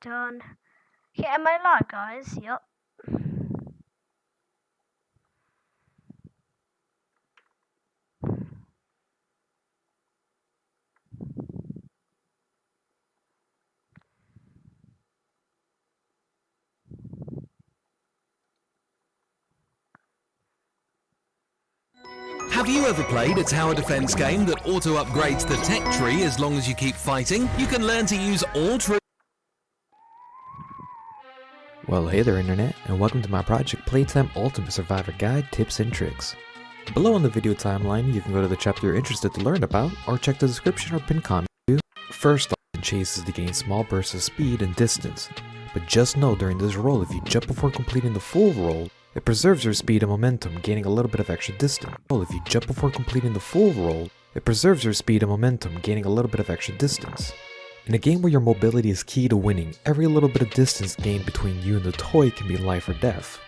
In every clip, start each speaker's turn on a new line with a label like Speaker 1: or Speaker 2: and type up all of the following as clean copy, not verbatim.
Speaker 1: done. Okay, am I live, guys? Yup.
Speaker 2: Have you ever played a tower defense game that auto-upgrades the tech tree as long as you keep fighting? You can learn to use all tree.
Speaker 3: Well, hey there internet, and welcome to my project Playtime Ultimate Survivor Guide Tips and Tricks. Below in the video timeline, you can go to the chapter you're interested to learn about, or check the description or pinned comment. First off, chase is to gain small bursts of speed and distance, but just know during this roll, if you jump before completing the full roll, it preserves your speed and momentum, gaining a little bit of extra distance. If you jump before completing the full roll, it preserves your speed and momentum, gaining a little bit of extra distance. In a game where your mobility is key to winning, every little bit of distance gained between you and the toy can be life or death.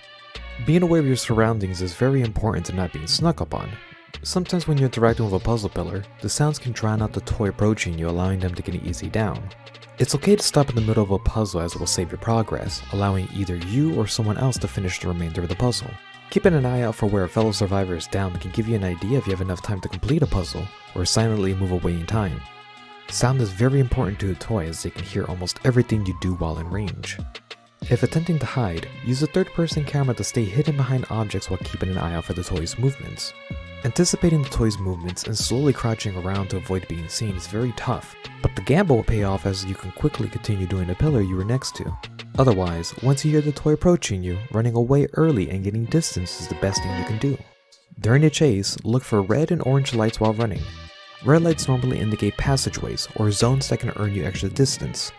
Speaker 3: Being aware of your surroundings is very important to not being snuck up on. Sometimes when you're interacting with a puzzle pillar, the sounds can drown out the toy approaching you, allowing them to get easy down. It's okay to stop in the middle of a puzzle as it will save your progress, allowing either you or someone else to finish the remainder of the puzzle. Keeping an eye out for where a fellow survivor is down can give you an idea if you have enough time to complete a puzzle, or silently move away in time. Sound is very important to a toy as they can hear almost everything you do while in range. If attempting to hide, use a third-person camera to stay hidden behind objects while keeping an eye out for the toy's movements. Anticipating the toy's movements and slowly crouching around to avoid being seen is very tough, but the gamble will pay off as you can quickly continue doing the pillar you were next to. Otherwise, once you hear the toy approaching you, running away early and getting distance is the best thing you can do. During the chase, look for red and orange lights while running. Red lights normally indicate passageways or zones that can earn you extra distance.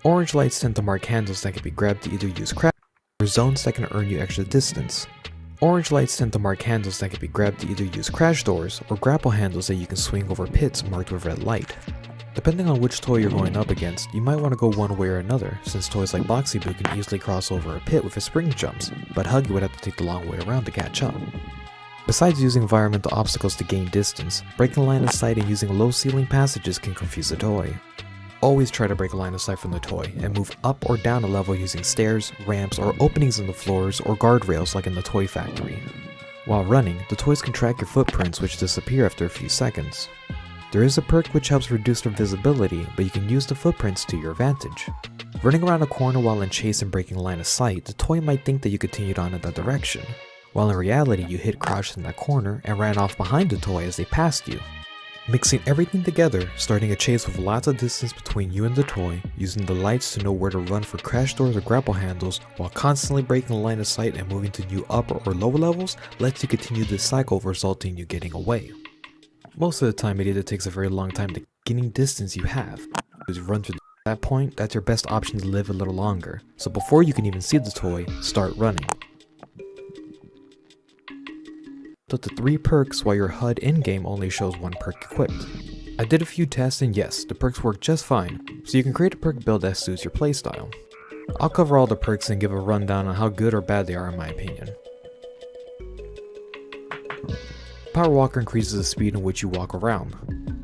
Speaker 3: Orange lights tend to mark handles that can be grabbed to either use crash or zones that can earn you extra distance. Orange lights tend to mark handles that can be grabbed to either use crash doors or grapple handles that you can swing over pits marked with red light. Depending on which toy you're going up against, you might want to go one way or another, since toys like Boxy Boo can easily cross over a pit with his spring jumps, but Huggy would have to take the long way around to catch up. Besides using environmental obstacles to gain distance, breaking line of sight and using low ceiling passages can confuse the toy. Always try to break a line of sight from the toy and move up or down a level using stairs, ramps, or openings in the floors or guardrails like in the toy factory. While running, the toys can track your footprints which disappear after a few seconds. There is a perk which helps reduce their visibility, but you can use the footprints to your advantage. Running around a corner while in chase and breaking line of sight, the toy might think that you continued on in that direction, while in reality you hid crouched in that corner and ran off behind the toy as they passed you. Mixing everything together, starting a chase with lots of distance between you and the toy, using the lights to know where to run for crash doors or grapple handles, while constantly breaking the line of sight and moving to new upper or lower levels, lets you continue this cycle resulting in you getting away. Most of the time it either takes a very long time to gaining distance you have. As you run through that point, that's your best option to live a little longer, so before you can even see the toy, start running. Put the 3 perks while your HUD in-game only shows 1 perk equipped. I did a few tests and yes, the perks work just fine, so you can create a perk build that suits your playstyle. I'll cover all the perks and give a rundown on how good or bad they are in my opinion. Power Walker increases the speed in which you walk around.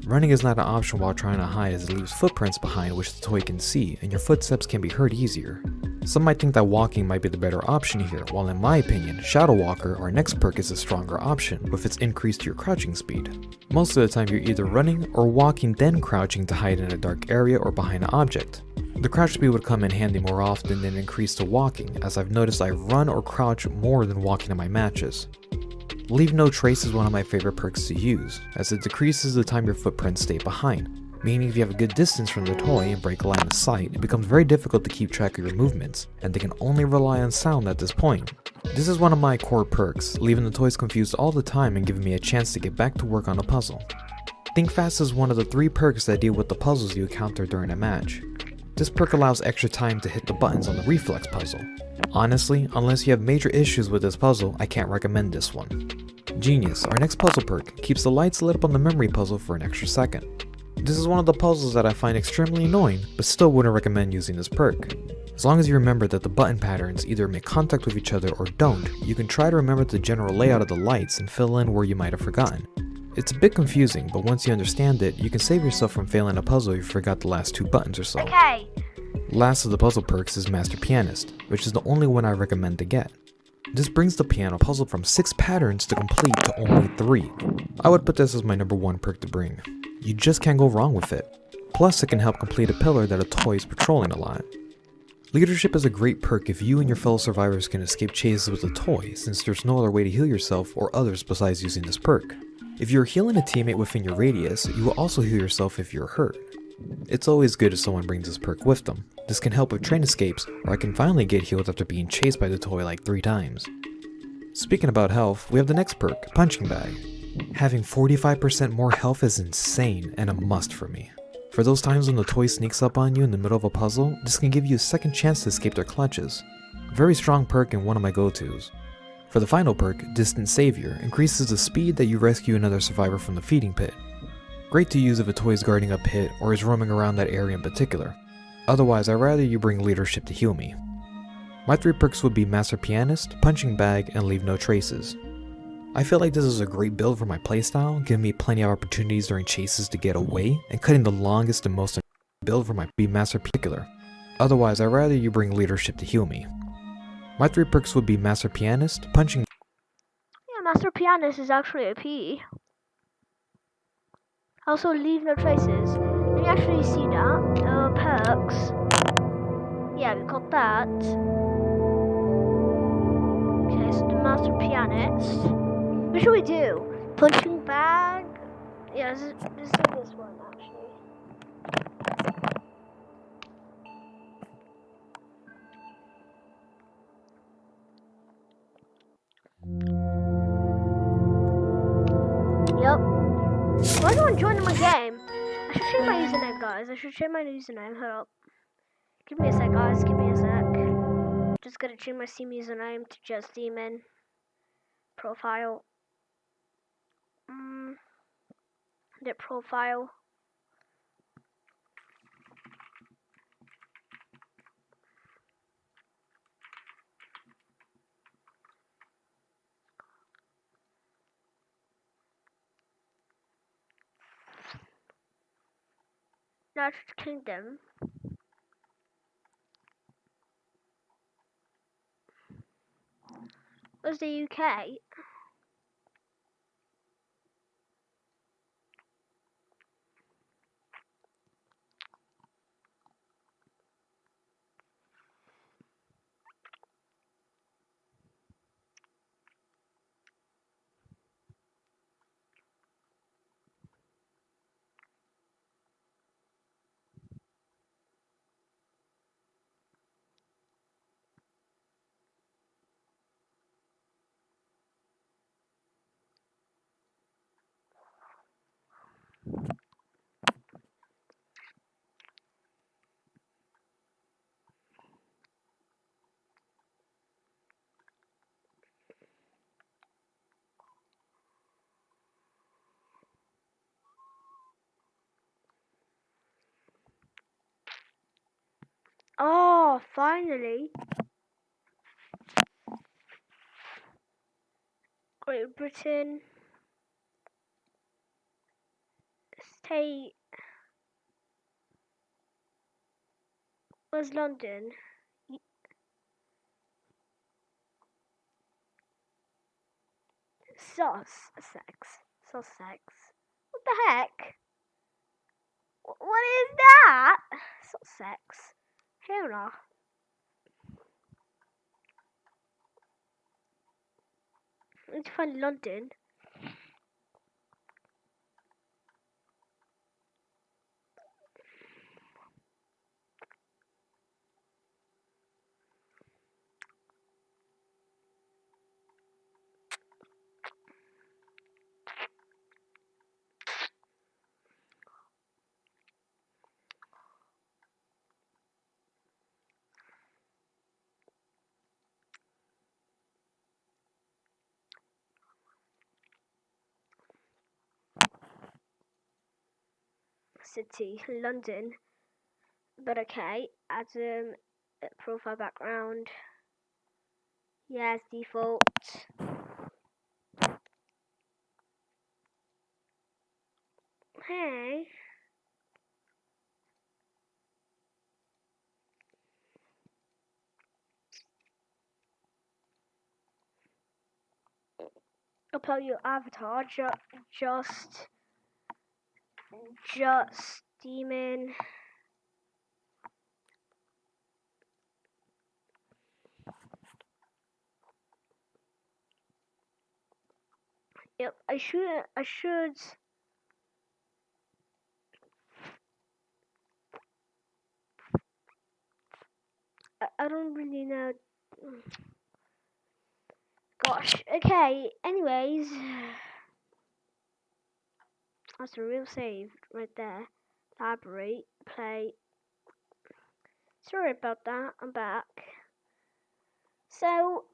Speaker 3: Running is not an option while trying to hide as it leaves footprints behind which the toy can see and your footsteps can be heard easier. Some might think that walking might be the better option here, while in my opinion, Shadow Walker, our next perk, is a stronger option, with its increase to your crouching speed. Most of the time you're either running or walking then crouching to hide in a dark area or behind an object. The crouch speed would come in handy more often than increase to walking, as I've noticed I run or crouch more than walking in my matches. Leave No Trace is one of my favorite perks to use, as it decreases the time your footprints stay behind. Meaning if you have a good distance from the toy and break a line of sight, it becomes very difficult to keep track of your movements, and they can only rely on sound at this point. This is one of my core perks, leaving the toys confused all the time and giving me a chance to get back to work on a puzzle. Think Fast is one of the 3 perks that deal with the puzzles you encounter during a match. This perk allows extra time to hit the buttons on the reflex puzzle. Honestly, unless you have major issues with this puzzle, I can't recommend this one. Genius, our next puzzle perk, keeps the lights lit up on the memory puzzle for an extra second. This is one of the puzzles that I find extremely annoying, but still wouldn't recommend using this perk. As long as you remember that the button patterns either make contact with each other or don't, you can try to remember the general layout of the lights and fill in where you might have forgotten. It's a bit confusing, but once you understand it, you can save yourself from failing a puzzle if you forgot the last 2 buttons or so.
Speaker 1: Okay,
Speaker 3: Last of the puzzle perks is Master Pianist, which is the only one I recommend to get. This brings the piano puzzle from 6 patterns to complete to only 3. I would put this as my number 1 perk to bring. You just can't go wrong with it. Plus it can help complete a pillar that a toy is patrolling a lot. Leadership is a great perk if you and your fellow survivors can escape chases with a toy, since there's no other way to heal yourself or others besides using this perk. If you're healing a teammate within your radius, you will also heal yourself if you're hurt. It's always good if someone brings this perk with them. This can help with train escapes, or I can finally get healed after being chased by the toy like 3 times. Speaking about health, we have the next perk, Punching Bag. Having 45% more health is insane and a must for me. For those times when the toy sneaks up on you in the middle of a puzzle, this can give you a second chance to escape their clutches. Very strong perk and one of my go-tos. For the final perk, Distant Savior, increases the speed that you rescue another survivor from the feeding pit. Great to use if a toy is guarding a pit or is roaming around that area in particular. Otherwise, I'd rather you bring Leadership to heal me. My 3 perks would be Master Pianist, Punching Bag, and Leave No Traces. I feel like this is a great build for my playstyle, giving me plenty of opportunities during chases to get away, and cutting the longest and most build for my Master Particular. Otherwise, I'd rather you bring Leadership to heal me. My 3 perks would be Master Pianist, Punching.
Speaker 1: Yeah, Master Pianist is actually a P. Also, Leave No Traces. Let me actually see that. Perks. Yeah, we got that. Okay, so the Master Pianist. What should we do? Punching Bag? Yeah, let's do this one actually. Yep. Why is no one joining my game? I should change my username, guys. I should change my username. Hold up. Give me a sec, guys. Give me a sec. Just gonna change my Steam username to Just Demon. Profile. Edit profile. United Kingdom. Where's the UK? Oh, finally. Great Britain. State. Where's London? Sussex. Sussex. What the heck? What is that? Sussex. Hell no. I need to find London. City. London. But okay. Add profile background. Yes, default. Hey. upload your avatar. Just demon. Yep, I should. I don't really know. Gosh. Okay. Anyways, that's a real save right there. Library. Play. Sorry about that. I'm back. So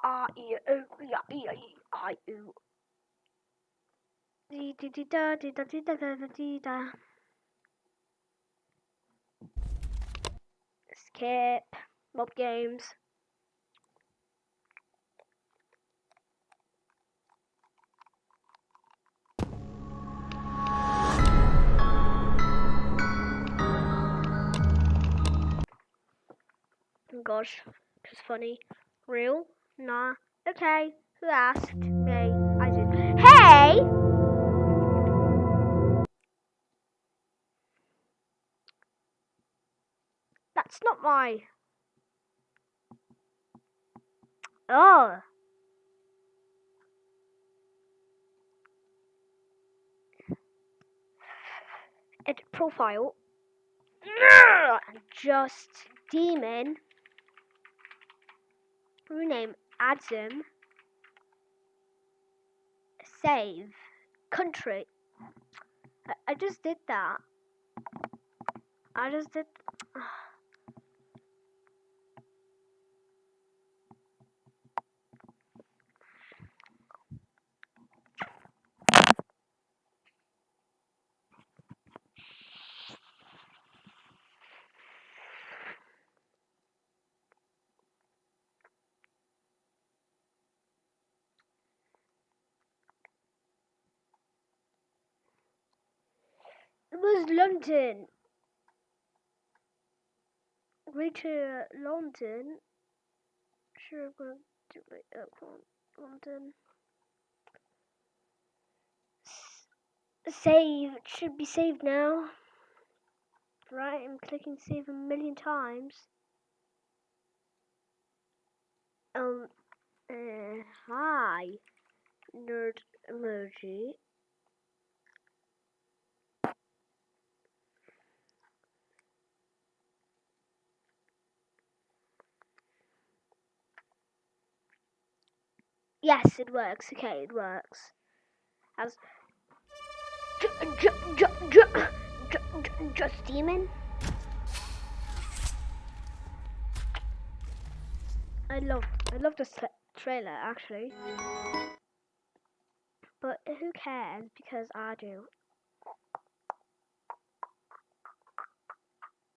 Speaker 1: skip mob games. Oh gosh, it's funny. Real? Nah. Okay. Who asked me? I did. Hey! That's not my. Oh. Edit profile. Just demon. Rename Adam. Save. Country. I just did that. I just did. It was London. Way to London. Sure, I'm gonna do it. London. Save. It should be saved now. Right, I'm clicking save a million times. Hi. Nerd emoji. Yes, it works. Okay, it works. As just demon. I love this trailer actually, but who cares because I do.